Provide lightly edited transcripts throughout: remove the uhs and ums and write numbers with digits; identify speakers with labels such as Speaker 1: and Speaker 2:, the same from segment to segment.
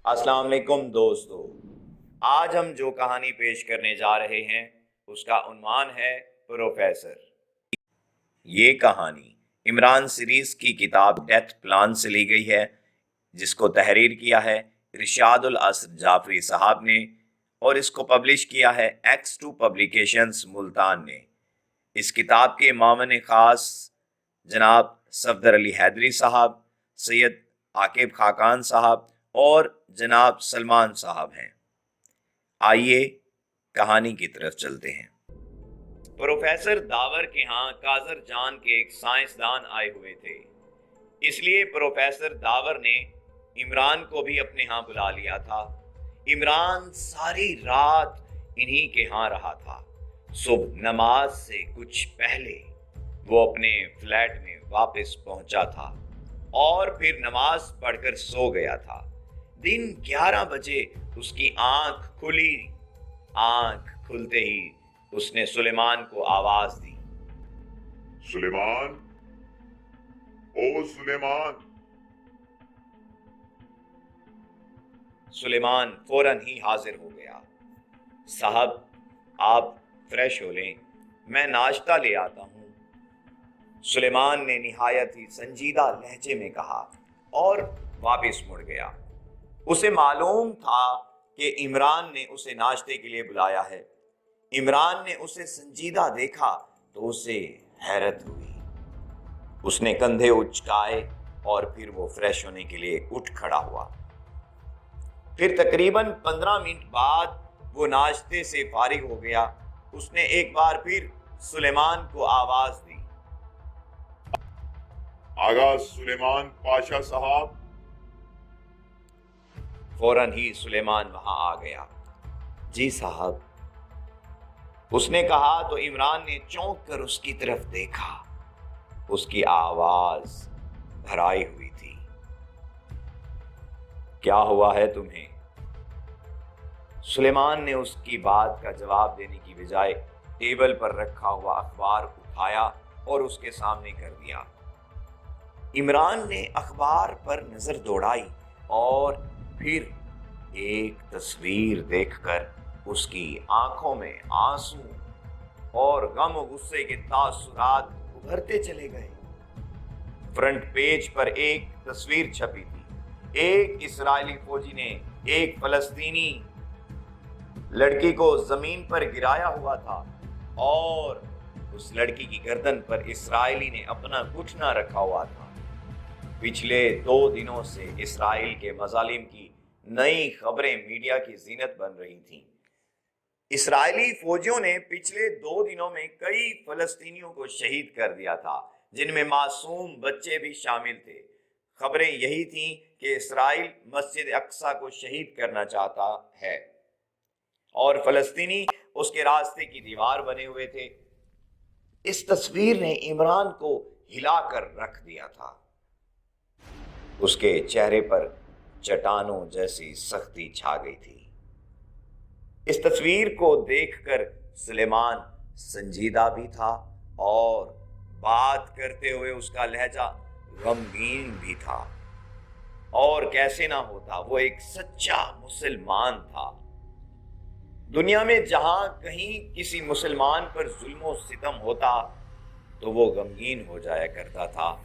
Speaker 1: السلام علیکم دوستو، آج ہم جو کہانی پیش کرنے جا رہے ہیں اس کا عنوان ہے پروفیسر۔ یہ کہانی عمران سیریز کی کتاب ڈیتھ پلان سے لی گئی ہے، جس کو تحریر کیا ہے رشاد الاسر جعفری صاحب نے اور اس کو پبلش کیا ہے X2 پبلیکیشنز ملتان نے۔ اس کتاب کے معاون خاص جناب صفدر علی حیدری صاحب، سید عاقب خاقان صاحب اور جناب سلمان صاحب ہیں۔ آئیے کہانی کی طرف چلتے ہیں۔ پروفیسر داور کے ہاں کاظر جان کے ایک سائنسدان آئے ہوئے تھے، اس لیے پروفیسر داور نے عمران کو بھی اپنے ہاں بلا لیا تھا۔ عمران ساری رات انہی کے ہاں رہا تھا۔ صبح نماز سے کچھ پہلے وہ اپنے فلیٹ میں واپس پہنچا تھا اور پھر نماز پڑھ کر سو گیا تھا۔ دن 11 بجے اس کی آنکھ کھلی۔ آنکھ کھلتے ہی اس نے سلیمان کو آواز دی،
Speaker 2: سلیمان، او سلیمان۔
Speaker 1: سلیمان فوراً ہی حاضر ہو گیا۔ صاحب، آپ فریش ہو لیں، میں ناشتہ لے آتا ہوں، سلیمان نے نہایت ہی سنجیدہ لہجے میں کہا اور واپس مڑ گیا۔ اسے معلوم تھا کہ عمران نے اسے ناشتے کے لیے بلایا ہے۔ عمران نے اسے سنجیدہ دیکھا تو اسے حیرت ہوئی۔ اس نے کندھے اچکائے اور پھر وہ فریش ہونے کے لیے اٹھ کھڑا ہوا۔ پھر تقریباً 15 منٹ بعد وہ ناشتے سے فارغ ہو گیا۔ اس نے ایک بار پھر سلیمان کو آواز دی،
Speaker 2: آغا سلیمان پاشا صاحب۔
Speaker 1: فوراً ہی سلیمان وہاں آ گیا۔ جی صاحب، اس نے کہا تو عمران نے چونک کر اس کی طرف دیکھا۔ اس کی آواز بھرائی ہوئی تھی۔ کیا ہوا ہے تمہیں؟ سلیمان نے اس کی بات کا جواب دینے کی بجائے ٹیبل پر رکھا ہوا اخبار اٹھایا اور اس کے سامنے کر دیا۔ عمران نے اخبار پر نظر دوڑائی اور پھر ایک تصویر دیکھ کر اس کی آنکھوں میں آنسو اور غم و غصے کے تاثرات ابھرتے چلے گئے۔ فرنٹ پیج پر ایک تصویر چھپی تھی۔ ایک اسرائیلی فوجی نے ایک فلسطینی لڑکی کو زمین پر گرایا ہوا تھا اور اس لڑکی کی گردن پر اسرائیلی نے اپنا گھٹنا رکھا ہوا تھا۔ پچھلے 2 دنوں سے اسرائیل کے مظالم کی نئی خبریں میڈیا کی زینت بن رہی تھیں۔ اسرائیلی فوجیوں نے پچھلے 2 دنوں میں کئی فلسطینیوں کو شہید کر دیا تھا، جن میں معصوم بچے بھی شامل تھے۔ خبریں یہی تھیں کہ اسرائیل مسجد اقصی کو شہید کرنا چاہتا ہے اور فلسطینی اس کے راستے کی دیوار بنے ہوئے تھے۔ اس تصویر نے عمران کو ہلا کر رکھ دیا تھا۔ اس کے چہرے پر چٹانوں جیسی سختی چھا گئی تھی۔ اس تصویر کو دیکھ کر سلیمان سنجیدہ بھی تھا اور بات کرتے ہوئے اس کا لہجہ غمگین بھی تھا، اور کیسے نہ ہوتا، وہ ایک سچا مسلمان تھا۔ دنیا میں جہاں کہیں کسی مسلمان پر ظلم و ستم ہوتا تو وہ غمگین ہو جایا کرتا تھا،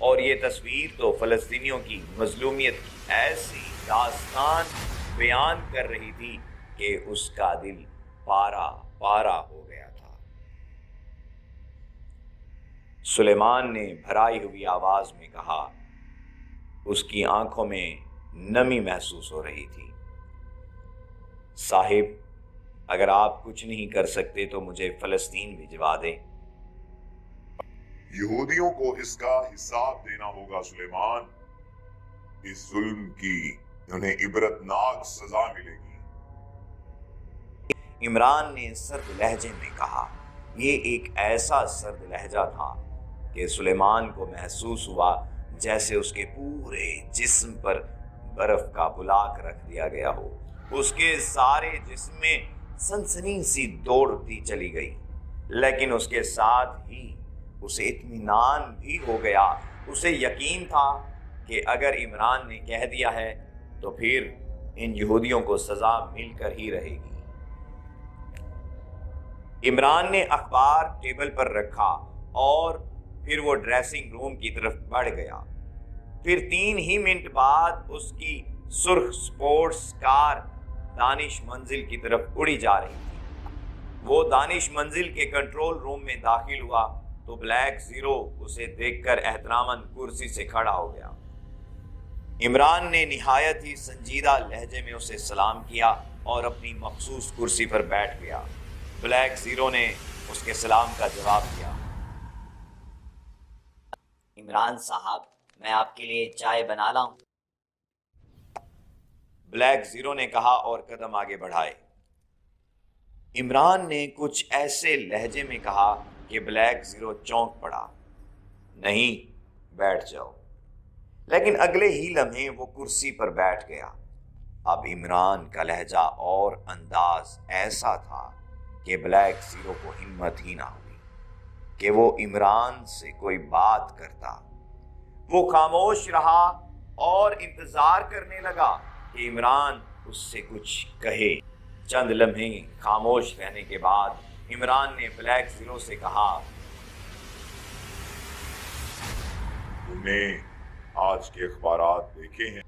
Speaker 1: اور یہ تصویر تو فلسطینیوں کی مظلومیت کی ایسی داستان بیان کر رہی تھی کہ اس کا دل پارا پارا ہو گیا تھا۔ سلیمان نے بھرائی ہوئی آواز میں کہا، اس کی آنکھوں میں نمی محسوس ہو رہی تھی، صاحب، اگر آپ کچھ نہیں کر سکتے تو مجھے فلسطین بھجوا دیں۔
Speaker 2: یہودیوں کو اس کا حساب دینا ہوگا سلیمان۔ اس ظلم کی انہیں عبرتناک سزا ملے گی۔
Speaker 1: عمران نے سرد لہجے میں کہا۔ یہ ایک ایسا سرد لہجہ تھا کہ سلیمان کو محسوس ہوا جیسے اس کے پورے جسم پر برف کا بلاک رکھ دیا گیا ہو۔ اس کے سارے جسم میں سنسنی سی دوڑتی چلی گئی، لیکن اس کے ساتھ ہی اسے اطمینان بھی ہو گیا۔ اسے یقین تھا کہ اگر عمران نے کہہ دیا ہے تو پھر ان یہودیوں کو سزا مل کر ہی رہے گی۔ عمران نے اخبار ٹیبل پر رکھا اور پھر وہ ڈریسنگ روم کی طرف بڑھ گیا۔ پھر 3 ہی منٹ بعد اس کی سرخ سپورٹس کار دانش منزل کی طرف اڑی جا رہی تھی۔ وہ دانش منزل کے کنٹرول روم میں داخل ہوا تو بلیک زیرو اسے دیکھ کر احتراماً کرسی سے کھڑا ہو گیا۔ عمران نے نہایت ہی سنجیدہ لہجے میں اسے سلام کیا اور اپنی مخصوص کرسی پر بیٹھ گیا۔ بلیک زیرو نے اس کے سلام کا جواب دیا۔
Speaker 3: عمران صاحب، میں آپ کے لیے چائے بنا لاؤں؟
Speaker 1: بلیک زیرو نے کہا اور قدم آگے بڑھائے۔ عمران نے کچھ ایسے لہجے میں کہا کہ بلیک زیرو چونک پڑا۔ نہیں، بیٹھ جاؤ۔ لیکن اگلے ہی لمحے وہ کرسی پر بیٹھ گیا۔ اب عمران کا لہجہ اور انداز ایسا تھا کہ بلیک زیرو کو ہمت ہی نہ ہوئی کہ وہ عمران سے کوئی بات کرتا۔ وہ خاموش رہا اور انتظار کرنے لگا کہ عمران اس سے کچھ کہے۔ چند لمحے خاموش رہنے کے بعد عمران نے بلیک زیرو سے کہا،
Speaker 2: تم نے آج کے اخبارات دیکھے ہیں؟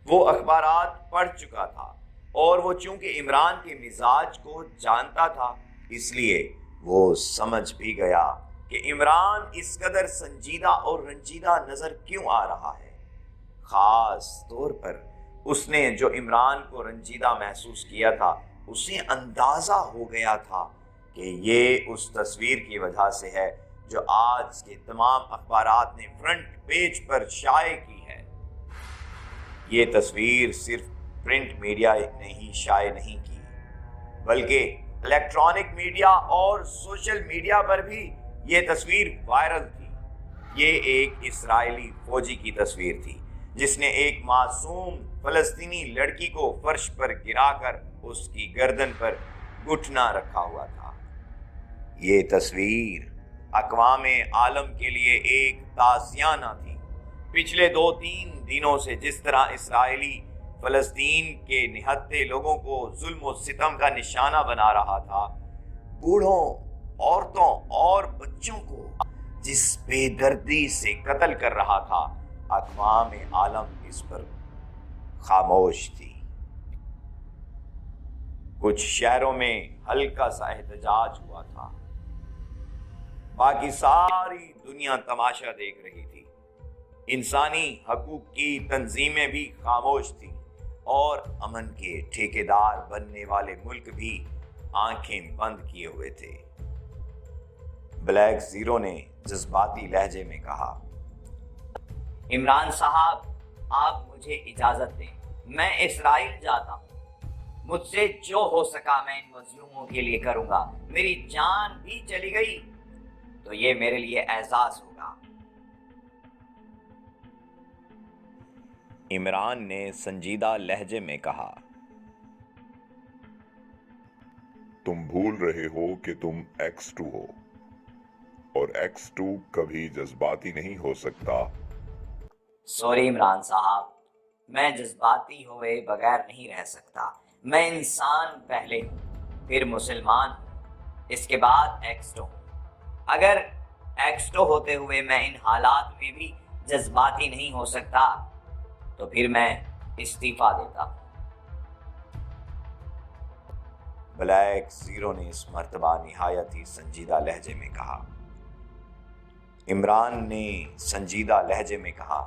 Speaker 1: وہ اخبارات پڑھ چکا تھا اور وہ چونکہ عمران کے مزاج کو جانتا تھا اس لیے وہ سمجھ بھی گیا کہ عمران اس قدر سنجیدہ اور رنجیدہ نظر کیوں آ رہا ہے۔ خاص طور پر اس نے جو عمران کو رنجیدہ محسوس کیا تھا، اسے اندازہ ہو گیا تھا کہ یہ اس تصویر کی وجہ سے ہے جو آج کے تمام اخبارات نے فرنٹ پیج پر شائع کی ہے۔ یہ تصویر صرف پرنٹ میڈیا نے ہی شائع نہیں کی بلکہ الیکٹرانک میڈیا اور سوشل میڈیا پر بھی یہ تصویر وائرل تھی۔ یہ ایک اسرائیلی فوجی کی تصویر تھی جس نے ایک معصوم فلسطینی لڑکی کو فرش پر گرا کر اس کی گردن پر گھٹنا رکھا ہوا تھا۔ یہ تصویر اقوام عالم کے لیے ایک تعزیانہ تھی۔ پچھلے 2-3 دنوں سے جس طرح اسرائیلی فلسطین کے نہتے لوگوں کو ظلم و ستم کا نشانہ بنا رہا تھا، بوڑھوں، عورتوں اور بچوں کو جس بے دردی سے قتل کر رہا تھا، اقوام عالم اس پر خاموش تھی۔ کچھ شہروں میں ہلکا سا احتجاج ہوا تھا، باقی ساری دنیا تماشا دیکھ رہی تھی۔ انسانی حقوق کی تنظیمیں بھی خاموش تھیں اور امن کے ٹھیکیدار بننے والے ملک بھی آنکھیں بند کیے ہوئے تھے۔ بلیک زیرو نے جذباتی لہجے میں کہا،
Speaker 3: عمران صاحب، آپ مجھے اجازت دیں، میں اسرائیل جاتا ہوں۔ مجھ سے جو ہو سکا میں ان مظلوموں کے لیے کروں گا۔ میری جان بھی چلی گئی تو یہ میرے لیے اعزاز ہوگا۔
Speaker 1: عمران نے سنجیدہ لہجے میں کہا،
Speaker 2: تم بھول رہے ہو کہ تم X2 ہو، اور X2 کبھی جذباتی نہیں ہو سکتا۔
Speaker 3: سوری عمران صاحب، میں جذباتی ہوئے بغیر نہیں رہ سکتا۔ میں انسان پہلے ہوں، پھر مسلمان ہوں، اس کے بعد X2 ہوں۔ اگر X2 ہوتے ہوئے میں ان حالات میں بھی جذباتی نہیں ہو سکتا تو پھر میں استعفیٰ دیتا ہوں۔
Speaker 1: بلیک زیرو نے اس مرتبہ نہایت ہی سنجیدہ لہجے میں کہا۔ عمران نے سنجیدہ لہجے میں کہا،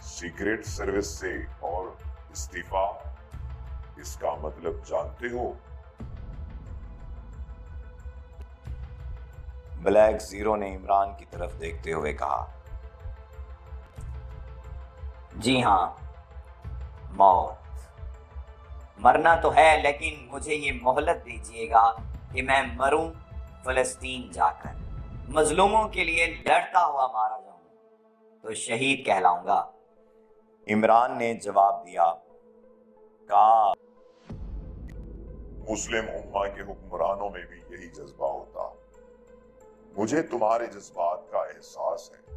Speaker 2: سیکریٹ سروس سے اور استعفیٰ، اس کا مطلب جانتے ہو؟
Speaker 1: بلیک زیرو نے عمران کی طرف دیکھتے ہوئے کہا،
Speaker 3: جی ہاں، موت۔ مرنا تو ہے لیکن مجھے یہ مہلت دیجیے گا کہ میں مروں فلسطین جا کر، مظلوموں کے لیے لڑتا ہوا مارا جاؤں تو شہید کہلاؤں گا۔
Speaker 1: عمران نے جواب دیا، کہا،
Speaker 2: مسلم امہ کے حکمرانوں میں بھی یہی جذبہ ہوتا۔ مجھے تمہارے جذبات کا احساس ہے،